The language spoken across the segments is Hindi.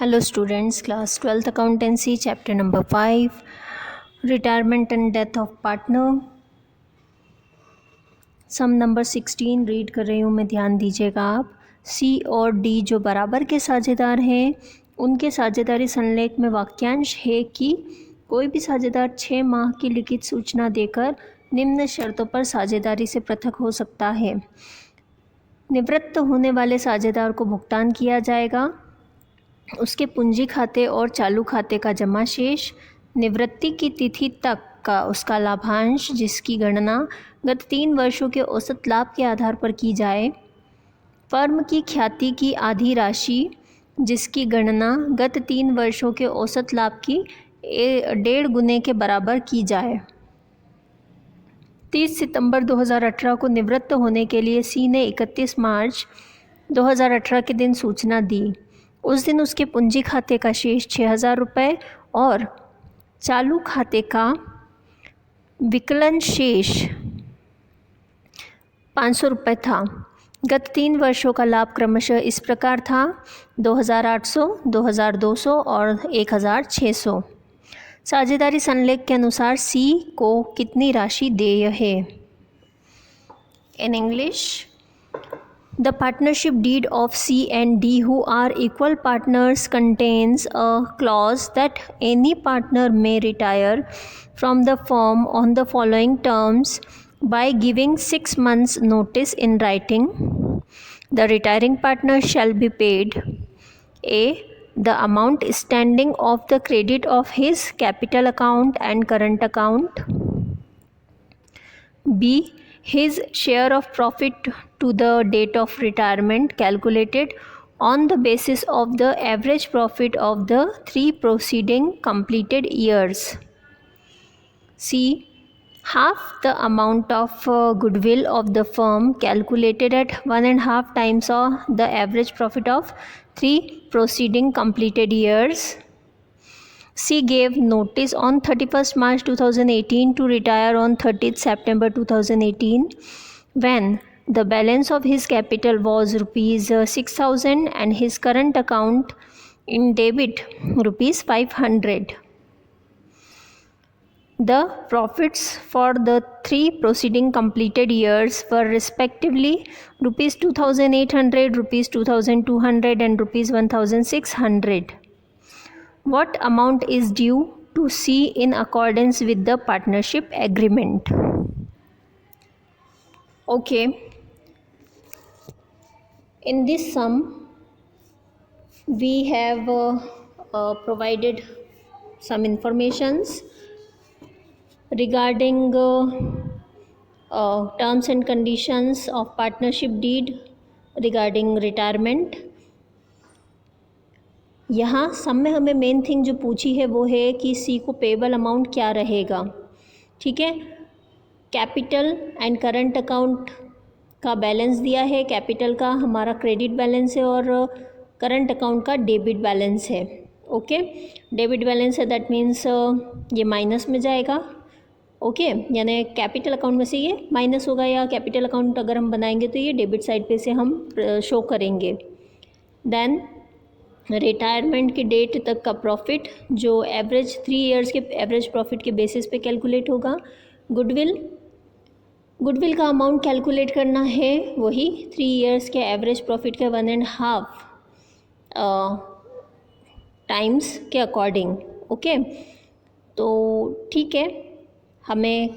Hello students, class 12th accountancy chapter number 5 retirement and death of partner sum number 16 read कर रही हूँ मैं, ध्यान दीजिएगा आप। सी और डी जो बराबर के साझेदार हैं उनके साझेदारी संलेख में वाक्यांश है कि कोई भी साझेदार 6 माह की लिखित सूचना देकर निम्न शर्तों पर साझेदारी से पृथक हो सकता है। निवृत्त होने वाले साझेदार को भुगतान किया जाएगा उसके पूंजी खाते और चालू खाते का जमा शेष, निवृत्ति की तिथि तक का उसका लाभांश जिसकी गणना गत 3 वर्षों के औसत लाभ के आधार पर की जाए, फर्म की ख्याति की आधी राशि जिसकी गणना गत 3 वर्षों के औसत लाभ की 1.5 गुने के बराबर की जाए। 30 सितंबर 2018 को निवृत्त होने के लिए सी ने 31 मार्च 2018 के दिन सूचना दी। उस दिन उसके पूंजी खाते का शेष 6,000 रुपये और चालू खाते का विकलन शेष 500 रुपये था। गत 3 वर्षों का लाभ क्रमशः इस प्रकार था: 2,800, 2,200 और 1,600। साझेदारी संलेख के अनुसार सी को कितनी राशि देय है? In English, The partnership deed of C and D, who are equal partners, contains a clause that any partner may retire from the firm on the following terms by giving 6 months' notice in writing. The retiring partner shall be paid: A. The amount standing of the credit of his capital account and current account. B. His share of profit to the date of retirement calculated on the basis of the average profit of the 3 preceding completed years. C. Half the amount of goodwill of the firm calculated at 1.5 times of the average profit of 3 preceding completed years. C gave notice on 31st March 2018 to retire on 30th September 2018 when the balance of his capital was rupees 6,000 and his current account in debit rupees 500. The profits for the 3 preceding completed years were respectively rupees 2,800, rupees 2,200 and rupees 1,600. What amount is due to C in accordance with the partnership agreement? Okay. In this sum, we have provided some informations regarding terms and conditions of partnership deed regarding retirement. यहाँ सम में हमें मेन थिंग जो पूछी है वो है कि सी को पेबल अमाउंट क्या रहेगा। ठीक है, कैपिटल एंड करंट अकाउंट का बैलेंस दिया है। कैपिटल का हमारा क्रेडिट बैलेंस है और करंट अकाउंट का डेबिट बैलेंस है। ओके, डेबिट बैलेंस है, दैट मीन्स ये माइनस में जाएगा। ओके, यानी कैपिटल अकाउंट में से ये माइनस होगा, या कैपिटल अकाउंट अगर हम बनाएंगे तो ये डेबिट साइड पे से हम शो करेंगे। देन रिटायरमेंट की डेट तक का प्रॉफिट जो एवरेज 3 इयर्स के एवरेज प्रॉफिट के बेसिस पे कैलकुलेट होगा। गुडविल का अमाउंट कैलकुलेट करना है, वही 3 इयर्स के एवरेज प्रॉफिट के 1.5 टाइम्स के अकॉर्डिंग। ओके, तो ठीक है, हमें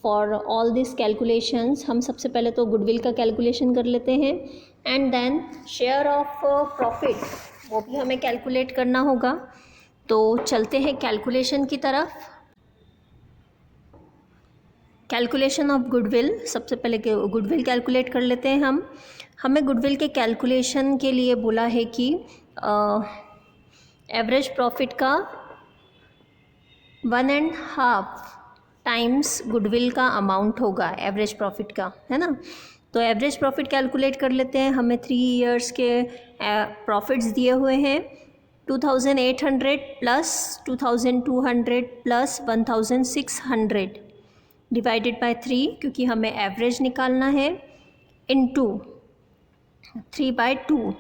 फॉर ऑल दिस कैलकुलेशंस हम सबसे पहले तो गुडविल का कैलकुलेशन कर लेते हैं and then share of profit वो भी हमें कैलकुलेट करना होगा। तो चलते हैं कैलकुलेशन की तरफ। कैलकुलेशन ऑफ गुडविल, सबसे पहले गुडविल कैलकुलेट कर लेते हैं हम। हमें गुडविल के कैलकुलेशन के लिए बोला है कि एवरेज प्रॉफिट का 1.5 टाइम्स गुडविल का अमाउंट होगा एवरेज प्रॉफिट का, है ना। तो एवरेज प्रॉफिट कैलकुलेट कर लेते हैं। हमें 3 इयर्स के प्रॉफिट्स दिए हुए हैं, 2,800 प्लस 2,200 प्लस 1,600 डिवाइडेड बाय 3, क्योंकि हमें एवरेज निकालना है, इनटू 3/2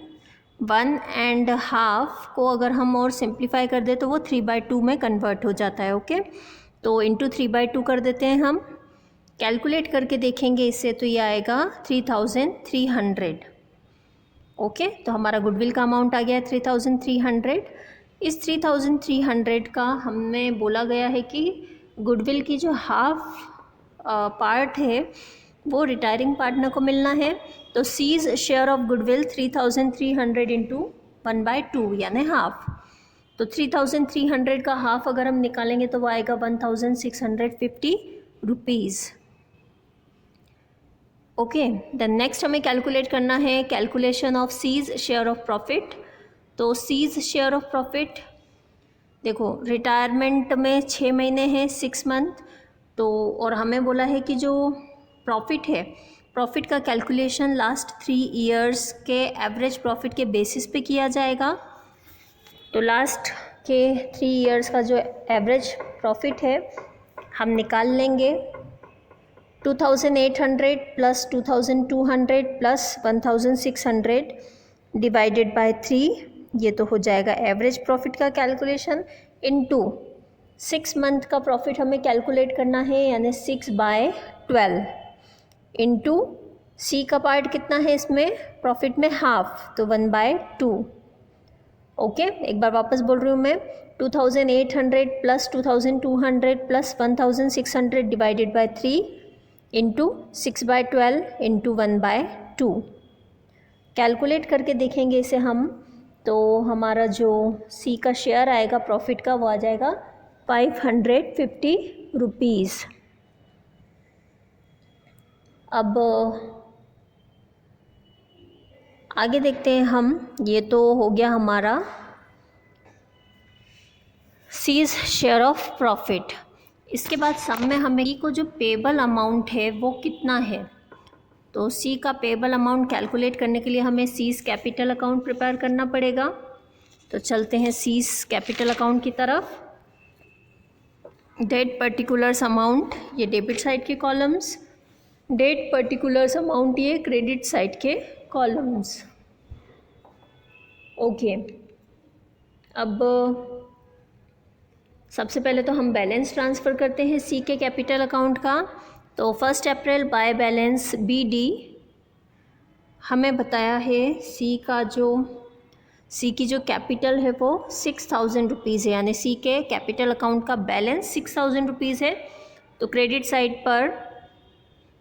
1.5 को अगर हम और सिंप्लीफाई कर दें तो वो 3/2 में कन्वर्ट हो जाता है। ओके, तो इंटू 3/2 कर देते हैं हम। कैलकुलेट करके देखेंगे इससे तो ये आएगा 3300। ओके, तो हमारा गुडविल का अमाउंट आ गया है 3300। इस 3300 का हमने बोला गया है कि गुडविल की जो हाफ पार्ट है वो रिटायरिंग पार्टनर को मिलना है। तो C's share of goodwill 3300 into 1/2 यानी हाफ। तो 3300 का हाफ अगर हम निकालेंगे तो वो आएगा 1650 रुपीज़। ओके, देन नेक्स्ट हमें कैलकुलेट करना है calculation of C's share of profit. तो सीज शेयर ऑफ प्रॉफिट देखो, रिटायरमेंट में 6 महीने हैं, 6 मंथ। तो और हमें बोला है कि जो प्रॉफिट है, प्रॉफिट का कैलकुलेशन लास्ट 3 ईयर्स के एवरेज प्रॉफिट के बेसिस पे किया जाएगा। तो लास्ट के 3 ईयर्स का जो एवरेज प्रॉफिट है हम निकाल लेंगे। 2800 प्लस 2200 प्लस 1600 डिवाइडेड बाय 3, ये तो हो जाएगा एवरेज प्रॉफिट का कैलकुलेशन, इनटू 6 मंथ का प्रॉफिट हमें कैलकुलेट करना है यानी 6/12 इनटू सी का पार्ट कितना है इसमें प्रॉफिट में हाफ, तो 1/2। ओके, एक बार वापस बोल रही हूँ मैं, 2800 plus 2200 plus 1600 divided by 3 into 6/12 into 1/2। Calculate करके देखेंगे इसे हम, तो हमारा जो सी का शेयर आएगा प्रॉफिट का वो आ जाएगा 550 रुपीज़। अब आगे देखते हैं हम, ये तो हो गया हमारा सीज शेयर ऑफ प्रॉफिट। इसके बाद सम में हमें सी को जो पेबल अमाउंट है वो कितना है, तो सी का पेबल अमाउंट कैलकुलेट करने के लिए हमें सीज कैपिटल अकाउंट प्रिपेयर करना पड़ेगा। तो चलते हैं सीज कैपिटल अकाउंट की तरफ। डेट पर्टिकुलर्स अमाउंट ये डेबिट साइड के कॉलम्स, डेट पर्टिकुलर्स अमाउंट ये क्रेडिट साइड के कॉलम्स। ओके, अब सबसे पहले तो हम बैलेंस ट्रांसफ़र करते हैं सी के कैपिटल अकाउंट का। तो 1 अप्रैल बाय बैलेंस BD हमें बताया है सी की जो कैपिटल है वो 6000 रुपीज़ है, यानी सी के कैपिटल अकाउंट का बैलेंस 6000 रुपीज़ है। तो क्रेडिट साइड पर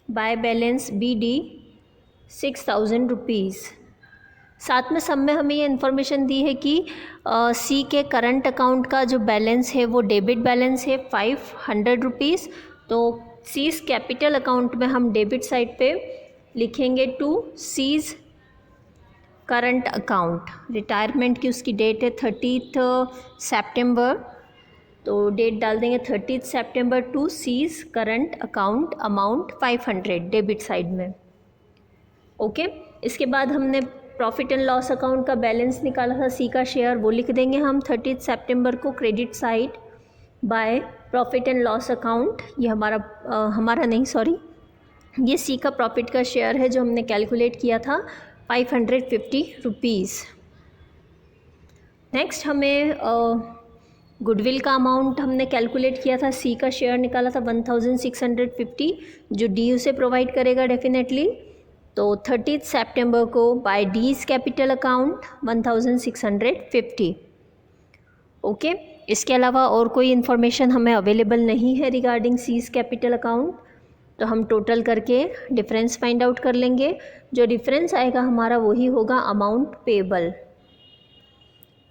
बाय बैलेंस BD 6000 रुपीज़। साथ में सब में हमें ये इन्फॉर्मेशन दी है कि सी के करंट अकाउंट का जो बैलेंस है वो डेबिट बैलेंस है 500 रुपीज़। तो सीज कैपिटल अकाउंट में हम डेबिट साइड पे लिखेंगे to seize current account. Retirement की उसकी डेट है 30 सितंबर, तो डेट डाल देंगे 30 सितंबर to seize current account amount 500 debit side में। ओके, इसके बाद हमने प्रॉफिट एंड लॉस अकाउंट का बैलेंस निकाला था सी का शेयर, वो लिख देंगे हम 30 सितंबर को credit side by profit and loss account. ये ये सी का प्रॉफिट का शेयर है जो हमने कैलकुलेट किया था 550 रुपीज़। नेक्स्ट हमें गुडविल का अमाउंट हमने कैलकुलेट किया था, सी का शेयर निकाला था 1650 जो डी उसे प्रोवाइड करेगा डेफिनेटली। तो 30 सितंबर को by D's capital account 1650। Okay, इसके अलावा और कोई इन्फॉर्मेशन हमें अवेलेबल नहीं है रिगार्डिंग सीज कैपिटल अकाउंट। तो हम टोटल करके डिफरेंस फाइंड आउट कर लेंगे। जो डिफरेंस आएगा हमारा वही होगा अमाउंट पेबल।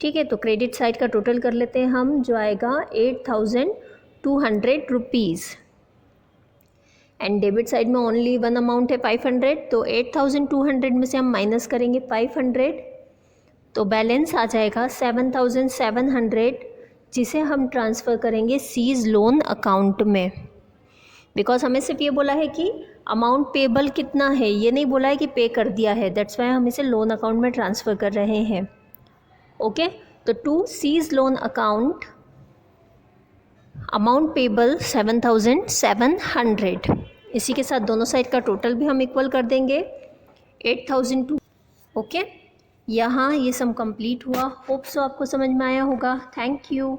ठीक है, तो क्रेडिट साइड का टोटल कर लेते हैं हम, जो आएगा 8200 रुपीज़ एंड डेबिट साइड में ओनली वन अमाउंट है 500। तो 8200 में से हम माइनस करेंगे 500 तो बैलेंस आ जाएगा 7700, जिसे हम ट्रांसफ़र करेंगे सीज लोन अकाउंट में। बिकॉज हमें सिर्फ ये बोला है कि अमाउंट पेबल कितना है, ये नहीं बोला है कि पे कर दिया है, दैट्स वाई हम इसे लोन अकाउंट में ट्रांसफ़र कर रहे हैं। ओके, तो to C's loan account amount payable 7700। इसी के साथ दोनों साइड का टोटल भी हम इक्वल कर देंगे 8002। ओके, यहाँ ये सम कंप्लीट हुआ। होप सो आपको समझ में आया होगा। Thank you.